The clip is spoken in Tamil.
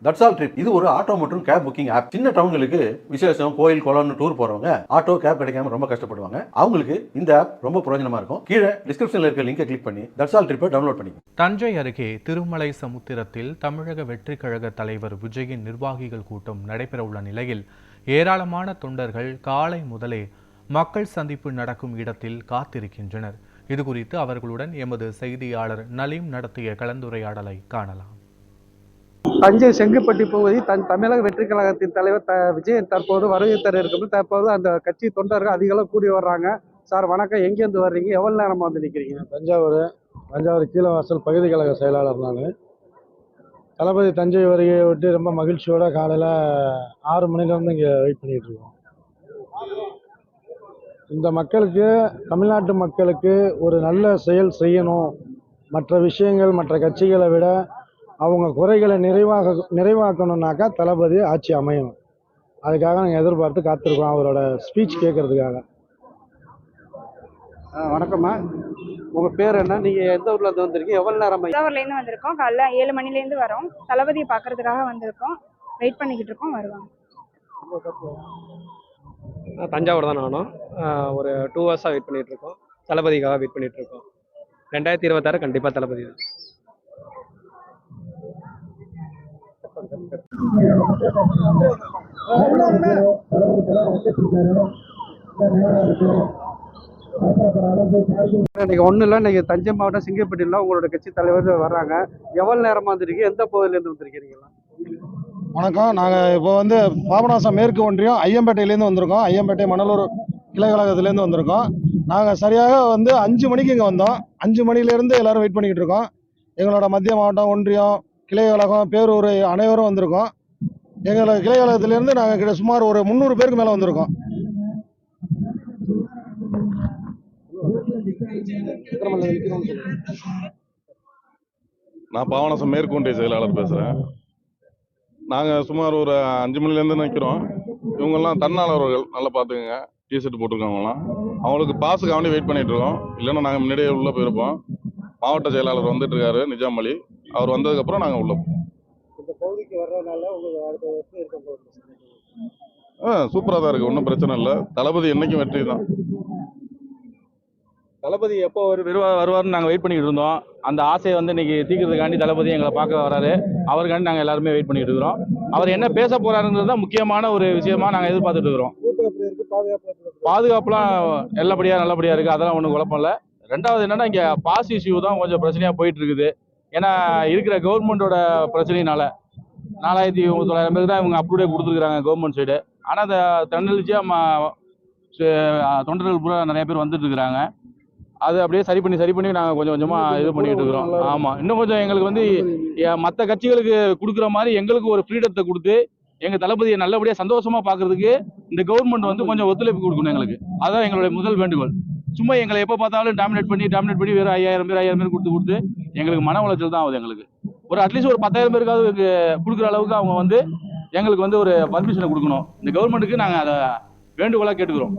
தட்ஸ் ஆல் ட்ரிப் இது ஒரு ஆட்டோ மற்றும் கேப் புக்கிங் ஆப். சின்ன டவுன்களுக்கு விசேஷம், கோயில், குளம்னு டூர் போறவங்க ஆட்டோ கேப் கிடைக்காம ரொம்ப கஷ்டப்படுவாங்க. அவங்களுக்கு இந்த ஆப் ரொம்ப பிரயோஜனமா இருக்கும். கீழே டிஸ்கிரிப்ஷன்ல இருக்க லிங்கை கிளிக் பண்ணி தட்ஸ் ஆல் ட்ரிப்பை டவுன்லோட் பண்ணி. தஞ்சை அருகே திருமலை சமுத்திரத்தில் தமிழக வெற்றிக் கழக தலைவர் விஜயின் நிர்வாகிகள் கூட்டம் நடைபெறவுள்ள நிலையில் ஏராளமான தொண்டர்கள் காலை முதலே மக்கள் சந்திப்பு நடக்கும் இடத்தில் காத்திருக்கின்றனர். இதுகுறித்து அவர்களுடன் எமது செய்தியாளர் நலீம் நடத்திய கலந்துரையாடலை காணலாம். தஞ்சை செங்குப்பட்டி பகுதி தமிழக வெற்றி கழகத்தின் தலைவர் விஜயன் தற்போது வருகை தர இருக்கும். தற்போது அந்த கட்சி தொண்டர்கள் அதிக அளவு கூடி வர்றாங்க. சார் வணக்கம், எங்கேருந்து வர்றீங்க, எவ்வளவு நேரமா வந்து நிற்கிறீங்க? தஞ்சாவூர் கீழவாசல் பகுதி கழக செயலாளர் நான். தளபதி தஞ்சை வருகையை விட்டு ரொம்ப மகிழ்ச்சியோட காலையில் 6 மணிலேருந்து இங்கே வெயிட் பண்ணிட்டு இருக்கோம். இந்த மக்களுக்கு, தமிழ்நாட்டு மக்களுக்கு ஒரு நல்ல செயல் செய்யணும். மற்ற விஷயங்கள், மற்ற கட்சிகளை விட அவங்க குறைகளை நிறைவாக்கணும்னாக்கா தளபதி ஆட்சி அமையணும். அதுக்காக நாங்கள் எதிர்பார்த்து காத்திருக்கோம், அவரோட ஸ்பீச் கேட்கறதுக்காக. வணக்கம்மா, உங்க பேர் என்ன? நீங்க எந்த ஊர்ல இருந்து வந்திருக்கீங்க, எவ்வளவு நேரம்? தஞ்சாவூர்லேருந்து வந்திருக்கோம். காலைல 7 மணிலேருந்து வரோம். தளபதியை பார்க்கறதுக்காக வந்திருக்கோம். வெயிட் பண்ணிக்கிட்டு இருக்கோம், வருவாங்க. தஞ்சாவூர் தான் நானும். ஒரு 2 ஹவர்ஸாக வெயிட் பண்ணிட்டு இருக்கோம். தளபதிக்காக வெயிட் பண்ணிட்டு இருக்கோம். 2026 கண்டிப்பாக தளபதி தான். இன்னைக்கு ஒன்றும் இல்லை, இன்னைக்கு தஞ்சை மாவட்டம் செங்கல்பட்டில் உங்களோட கட்சி தலைவர் வர்றாங்க. எவ்வளவு நேரமா வந்திருக்கீங்க, எந்த பகுதியிலேருந்து வந்திருக்கிறீங்களா? வணக்கம், நாங்கள் இப்போ பாபநாசம் மேற்கு ஒன்றியம் ஐயம்பேட்டையிலேருந்து வந்திருக்கோம். ஐயம்பேட்டை மணலூர் கிளை கழகத்துலேருந்து வந்திருக்கோம். நாங்கள் சரியாக 5 மணிக்கு இங்கே வந்தோம். 5 மணிலேருந்து எல்லோரும் வெயிட் பண்ணிக்கிட்டு இருக்கோம். எங்களோட மத்திய மாவட்டம், ஒன்றியம், கிளை கழகம், பேரூர் அனைவரும் வந்திருக்கோம். எங்களோட கிளை கழகத்திலேருந்து நாங்கள் சுமார் ஒரு 300 பேருக்கு மேலே வந்திருக்கோம். நான் பாபநாசம் மேற்கு ஒன்றிய செயலாளர் பேசுகிறேன். நாங்கள் சுமார் ஒரு 5 மணிலேருந்து நிற்கிறோம். இவங்கெல்லாம் தன்னாளர்கள், நல்லா பார்த்துக்கோங்க, டிஷர்ட் போட்டிருக்காங்களாம். அவங்களுக்கு பாஸுக்காக வெயிட் பண்ணிட்டு இருக்கோம். இல்லைன்னா நாங்கள் முன்னாடியே உள்ளே போயிருப்போம். மாவட்ட செயலாளர் வந்துட்டு இருக்காரு, நிஜாம் அலி. அவர் வந்ததுக்கப்புறம் நாங்கள் உள்ளே போவோம். இந்த பகுதிக்கு வர்றதுனால உங்களுக்கு அடுத்த வருஷம் இருக்க போகுது. சூப்பராக தான் இருக்குது, ஒன்றும் பிரச்சனை இல்லை. தளபதி என்னைக்கும் வெற்றி தான். தளபதி எப்போ வருவார்னு நாங்கள் வெயிட் பண்ணிக்கிட்டு இருந்தோம். அந்த ஆசையை இன்னைக்கு தீர்க்கிறதுக்காண்டி தளபதி எங்களை பார்க்க வராரு. அவருக்காண்டி நாங்கள் எல்லாருமே வெயிட் பண்ணிட்டு இருக்கிறோம். அவர் என்ன பேச போறாருங்கிறது தான் முக்கியமான ஒரு விஷயமா நாங்கள் எதிர்பார்த்துட்டு இருக்கிறோம். பாதுகாப்புலாம் நல்லபடியா இருக்கு, அதெல்லாம் ஒன்றும் குழப்பம் இல்லை. ரெண்டாவது என்னன்னா, இங்கே பாஸ் இஷ்யூ தான் கொஞ்சம் பிரச்சனையா போயிட்டு இருக்குது. ஏன்னா இருக்கிற கவர்மெண்டோட பிரச்சனையினால 4900 பேருக்கு தான் இவங்க அப்ரூவே கொடுத்துருக்காங்க கவர்மெண்ட் சைடு. ஆனால் அந்த தன்னெழுச்சியா தொண்டர்கள் பூரா நிறைய பேர் வந்துட்டு இருக்கிறாங்க. அது அப்படியே சரி பண்ணி நாங்கள் கொஞ்சம் கொஞ்சமாக இது பண்ணிட்டு இருக்கிறோம். ஆமாம், இன்னும் கொஞ்சம் எங்களுக்கு மற்ற கட்சிகளுக்கு கொடுக்குற மாதிரி எங்களுக்கு ஒரு ஃப்ரீடத்தை கொடுத்து எங்கள் தளபதியை நல்லபடியாக சந்தோஷமாக பார்க்கறதுக்கு இந்த கவர்மெண்ட் கொஞ்சம் ஒத்துழைப்பு கொடுக்கணும் எங்களுக்கு. அதுதான் எங்களுடைய முதல் வேண்டுகோள். சும்மா எங்களை எப்போ பார்த்தாலும் டாமினேட் பண்ணி வெறும் 5000 பேர் கொடுத்து எங்களுக்கு மன உளைச்சல் தான் ஆகுது. எங்களுக்கு ஒரு அட்லீஸ்ட் ஒரு 10,000 பேருக்காவது கொடுக்குற அளவுக்கு அவங்க எங்களுக்கு ஒரு பர்மிஷனை கொடுக்கணும். இந்த கவர்மெண்ட்டுக்கு நாங்கள் அதை வேண்டுகோளாக கேட்டுக்கிறோம்.